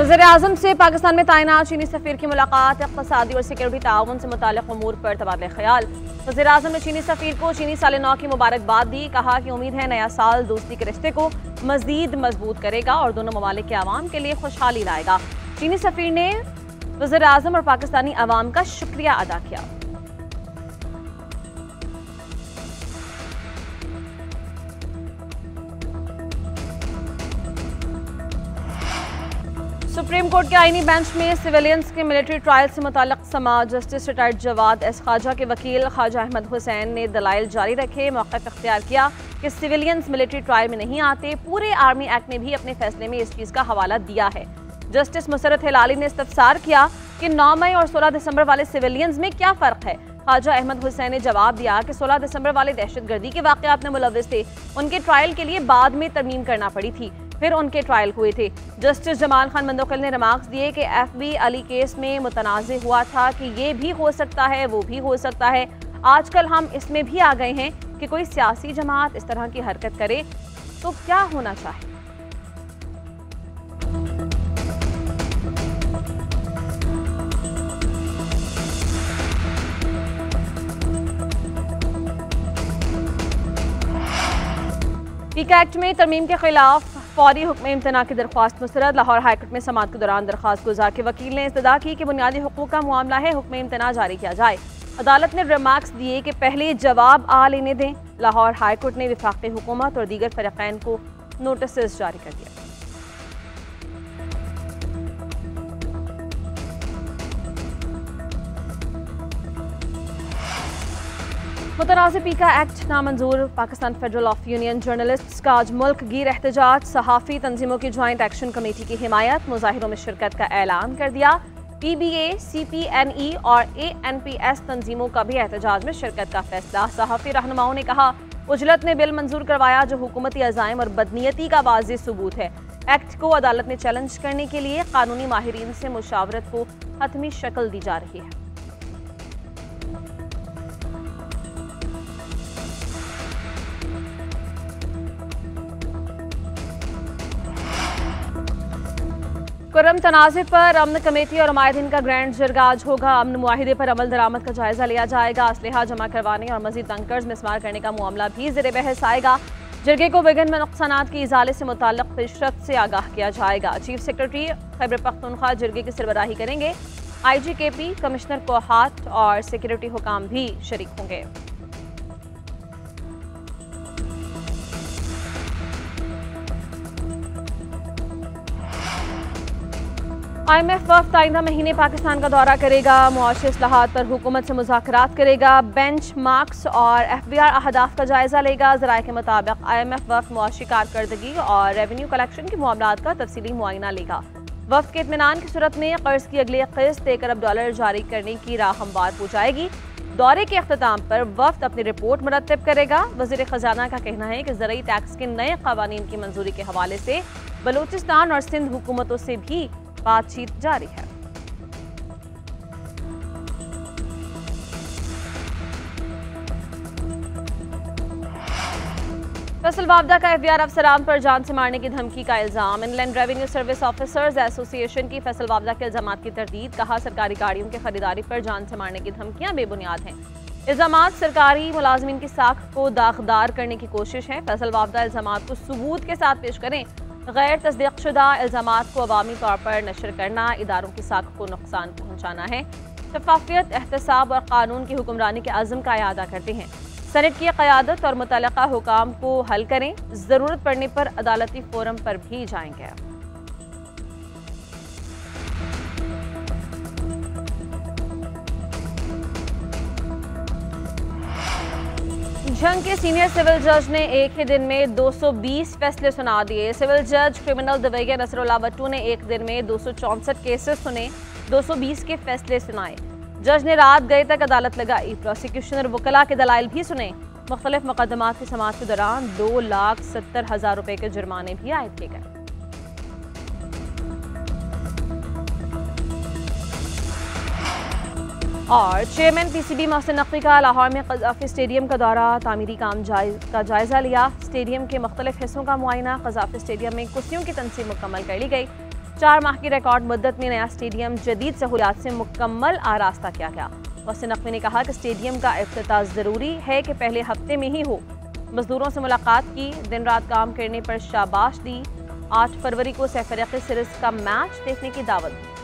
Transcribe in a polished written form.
वज़ीर-ए-आज़म से पाकिस्तान में तैनात चीनी सफ़ीर की मुलाकात, इक़्तिसादी और सिक्योरिटी ताउन से मुताल्लिक़ उमूर पर तबादला ख्याल। वज़ीर-ए-आज़म ने चीनी सफ़ीर को चीनी साल नौ की मुबारकबाद दी। कहा कि उम्मीद है नया साल दोस्ती के रिश्ते को मज़ीद मजबूत करेगा और दोनों ममालिक के अवाम के लिए खुशहाली लाएगा। चीनी सफ़ीर ने वज़ीर-ए-आज़म और पाकिस्तानी अवाम का शुक्रिया अदा किया। सुप्रीम कोर्ट के आईनी बेंच में सिविलियंस के मिलिट्री ट्रायल से मुताल्लिक़ समाअत। Justice retired Jawad S Khwaja के वकील ख्वाजा अहमद हुसैन ने दलाइल जारी रखे, मौक़िफ़ इख्तियार किया कि सिविलियंस मिलिट्री ट्रायल में नहीं आते। पूरे आर्मी एक्ट ने भी अपने फैसले में इस चीज़ का हवाला दिया है। जस्टिस मुसरत हिलाली ने इस्तफसार किया कि 9 मई और 16 दिसंबर वाले सिविलियंस में क्या फ़र्क है। ख्वाजा अहमद हुसैन ने जवाब दिया कि 16 दिसंबर वाले दहशतगर्दी के वाक़यात में मुलव्विस थे, उनके ट्रायल के लिए बाद में तरमीम करना पड़ी थी, फिर उनके ट्रायल हुए थे। जस्टिस जमाल खान मंदोकल ने रिमार्क्स दिए कि FB अली केस में मुतनाज़ हुआ था कि ये भी हो सकता है, वो भी हो सकता है। आजकल हम इसमें भी आ गए हैं कि कोई सियासी जमात इस तरह की हरकत करे तो क्या होना चाहिए। पीका एक्ट में तरमीम के खिलाफ फौरी हुक्म इम्तना की दरख्वास्त मुस्तरद। लाहौर हाईकोर्ट में समाअत के दौरान दरख्वास्त गुजार के वकील ने इस्तदा की कि बुनियादी हुकूक का मामला है, हुक्म इम्तना जारी किया जाए। अदालत ने रिमार्क्स दिए कि पहले जवाब आ लेने दें। लाहौर हाईकोर्ट ने वफाकी हुकूमत और दीगर फरीक़ैन को नोटिस जारी कर दिया। मुतनाज़ पीका एक्ट नामंजूर। Pakistan federal of union journalists का आज मुल्क गिर एहतजाज। सहाफ़ी तंजीमों की ज्वाइंट एक्शन कमेटी की हिमायत, मुजाहिरों में शिरकत का ऐलान कर दिया। PBA, CPNE और ANPS तंजीमों का भी एहतजाज में शिरकत का फैसला। सहाफ़ी रहनुमाओं ने कहा उजलत ने बिल मंजूर करवाया जो हुकूमती अज़ाइम और बदनीयती का वाज़ेह सबूत है। एक्ट को अदालत में चैलेंज करने के लिए कानूनी माहिरीन से मुशावरत को हतमी शक्ल दी जा रही है। कुर्रम तनाज़े पर अमन कमेटी और नुमाइंदीन का ग्रैंड जरगा आज होगा। अमन मुआहिदे पर अमल दरामद का जायजा लिया जाएगा। असलहा जमा करवाने और मजीद बंकर्स मिस्मार करने का मामला भी ज़ेर बहस आएगा। जरगे को विभिन्न नुकसानात की इजाले से मुताल्लिक़ पेशरफ्त से आगाह किया जाएगा। चीफ सेक्रेटरी खैबर पख्तूनख्वा जरगे की सरबराही करेंगे। IGKP, कमिश्नर कोहाट और सिक्योरिटी हुकाम भी शरीक होंगे। IMF वफ़द आइंदा महीने पाकिस्तान का दौरा करेगा। मुआशी इस्लाहात पर हुकूमत से मुज़ाकरात करेगा। बेंच मार्क्स और FBR अहदाफ का जायजा लेगा। ज़राए के मुताबिक IMF वफ़द मुआशी कारकर्दगी और रेवेन्यू कलेक्शन के मामलात का तफसीली मुआयना लेगा। वफ़द के इत्मीनान की सूरत में कर्ज की अगली किस्त $1 अरब जारी करने की राह हमवार हो जाएगी। दौरे के अख्ताम पर वफ़द अपनी रिपोर्ट मुरतब करेगा। वज़ीर ख़जाना का कहना है कि ज़रूरी टैक्स के नए क़वानीन की मंजूरी के हवाले से बलूचिस्तान और सिंध हुकूमतों से भी बातचीत जारी है। फैसल वावदा का FBR अफसरान पर जान से मारने की धमकी का इल्जाम। Inland revenue service officers association की फैसल वावदा के इल्जामात की तरदीद। कहा सरकारी गाड़ियों की खरीदारी पर जान से मारने की धमकियां बेबुनियाद हैं। इल्जामात सरकारी मुलाजमीन की साख को दागदार करने की कोशिश है। फैसल वावदा इल्जामात को सबूत के साथ पेश करें। गैर तस्दीक़शुदा इल्जामात को अवामी तौर पर नशर करना इदारों की साख को नुकसान पहुँचाना है। शफाफियत, एहतसाब और कानून की हुक्मरानी के अज़्म का इयादा करते हैं। सेनेट की क़यादत और मुतल्लिक़ा हुकाम को हल करें। ज़रूरत पड़ने पर अदालती फोरम पर भी जाएंगे। जंग के सीनियर सिविल जज ने एक ही दिन में 220 फैसले सुना दिए। सिविल जज क्रिमिनल दवैया नसरुल्लाह भट्टू ने एक दिन में 264 केसेस सुने, 220 के फैसले सुनाए। जज ने रात गए तक अदालत लगाई। प्रोसिक्यूशन और वकला के दलाइल भी सुने। मुख्तलिफ मुकदमात की समाअत के दौरान 2,70,000 रुपए के जुर्माने भी आयद किए गए। और चेयरमैन PCB मोहसिन नकवी का लाहौर में क़ज़ाफ़ी स्टेडियम का दौरा, तामीरी काम का जायजा लिया। स्टेडियम के मुख्तलिफ हिस्सों का मुआयना। क़ज़ाफ़ी स्टेडियम में कुर्सियों की तनसीब मुकम्मल कर ली गई। 4 माह की रिकॉर्ड मुद्दत में नया स्टेडियम जदीद सहूलियात से मुकम्मल आरास्ता किया गया। मोहसिन नकवी ने कहा कि स्टेडियम का इफ्तिताह ज़रूरी है कि पहले हफ्ते में ही हो। मजदूरों से मुलाकात की, दिन रात काम करने पर शाबाश दी। 8 फरवरी को सरफराज सिरिस का मैच देखने की दावत दी।